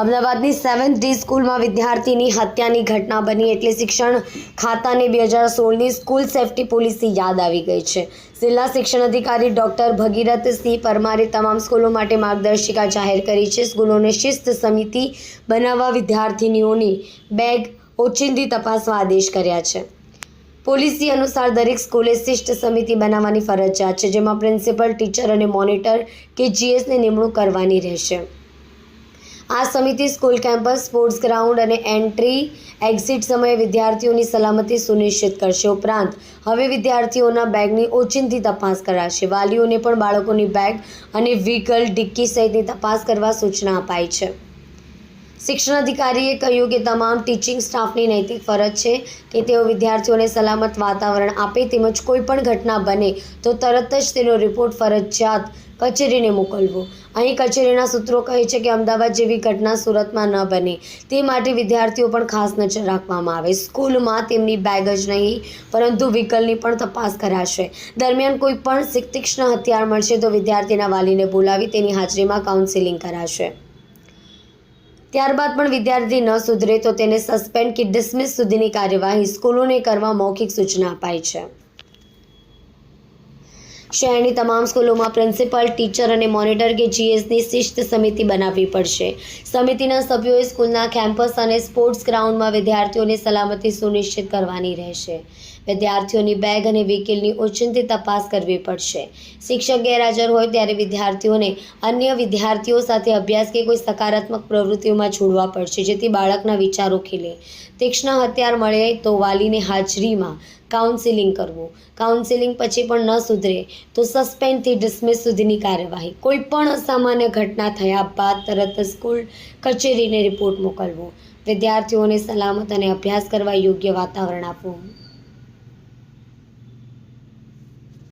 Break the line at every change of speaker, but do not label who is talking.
અમદાવાદની 7th D સ્કૂલમાં વિદ્યાર્થીની હત્યાની ઘટના બની એટલે શિક્ષણ ખાતાને 2016ની સ્કૂલ સેફ્ટી પોલિસી યાદ આવી ગઈ છે। જિલ્લા શિક્ષણ અધિકારી ડોક્ટર ભગીરથસિંહ પરમારે તમામ સ્કૂલો માટે માર્ગદર્શિકા જાહેર કરી છે। સ્કૂલોને શિસ્ત સમિતિ બનાવવા વિદ્યાર્થીનીઓની બેગ ઓચિંતી તપાસવા આદેશ કર્યા છે। પોલિસી અનુસાર દરેક સ્કૂલે શિસ્ત સમિતિ બનાવવાની ફરજિયાત છે, જેમાં પ્રિન્સિપલ, ટીચર અને મોનિટર કે GSની નિમણૂક કરવાની રહેશે। આ સમિતિ સ્કૂલ કેમ્પસ, સ્પોર્ટ્સ ગ્રાઉન્ડ અને એન્ટ્રી એક્ઝિટ સમયે વિદ્યાર્થીઓની સલામતી સુનિશ્ચિત કરશે। ઉપરાંત હવે વિદ્યાર્થીઓના બેગની ઓચિંતી તપાસ કરાશે। વાલીઓને પણ બાળકોની બેગ અને વ્હીકલ, ડિક્કી સહિતની તપાસ કરવા સૂચના અપાઈ છે। શિક્ષણ અધિકારીએ કહ્યું કે તમામ ટીચિંગ સ્ટાફની નૈતિક ફરજ છે કે તેઓ વિદ્યાર્થીઓને સલામત વાતાવરણ આપે તેમજ કોઈપણ ઘટના બને તો તરત જ તેનો રિપોર્ટ ફરજિયાત કચેરીને મોકલવો। અહીં કચેરીના સૂત્રો કહે છે કે અમદાવાદ જેવી ઘટના સુરતમાં ન બને તે માટે વિદ્યાર્થીઓ પર ખાસ નજર રાખવામાં આવે। સ્કૂલમાં તેમની બેગ જ નહીં પરંતુ વ્હીકલની પણ તપાસ કરાશે। દરમિયાન કોઈ પણ તીક્ષ્ણ હથિયાર મળશે તો વિદ્યાર્થીના વાલીને બોલાવી તેની હાજરીમાં કાઉન્સેલિંગ કરાશે। ત્યારબાદ પણ વિદ્યાર્થી ન સુધરે તો તેને સસ્પેન્ડ કે ડિસમિસ સુધીની કાર્યવાહી સ્કૂલોને કરવા મૌખિક સૂચના અપાઈ છે। શહેરની તમામ સ્કૂલોમાં પ્રિન્સિપલ, ટીચર અને મોનિટર કે GSની શિસ્ત સમિતિ બનાવવી પડશે। સમિતિના સભ્યોએ સ્કૂલના કેમ્પસ અને સ્પોર્ટ્સ ગ્રાઉન્ડમાં વિદ્યાર્થીઓની સલામતી સુનિશ્ચિત કરવાની રહેશે। વિદ્યાર્થીઓની બેગ અને વ્હીકલની ઓચિંતી તપાસ કરવી પડશે। શિક્ષક ગેરહાજર હોય ત્યારે વિદ્યાર્થીઓને અન્ય વિદ્યાર્થીઓ સાથે અભ્યાસ કે કોઈ સકારાત્મક પ્રવૃત્તિઓમાં જોડવા પડશે, જેથી બાળકના વિચારો ખીલે। તીક્ષ્ણ હથિયાર મળે તો વાલીને હાજરીમાં કાઉન્સેલિંગ કરવું। કાઉન્સેલિંગ પછી પણ ન સુધરે તો સસ્પેન્ડથી ડિસમિસ સુધીની કાર્યવાહી। કોઈપણ અસામાન્ય ઘટના થયા બાદ તરત જ સ્કૂલ કચેરીને રિપોર્ટ મોકલવો। વિદ્યાર્થીઓને સલામત અને અભ્યાસ કરવા યોગ્ય વાતાવરણ આપવું।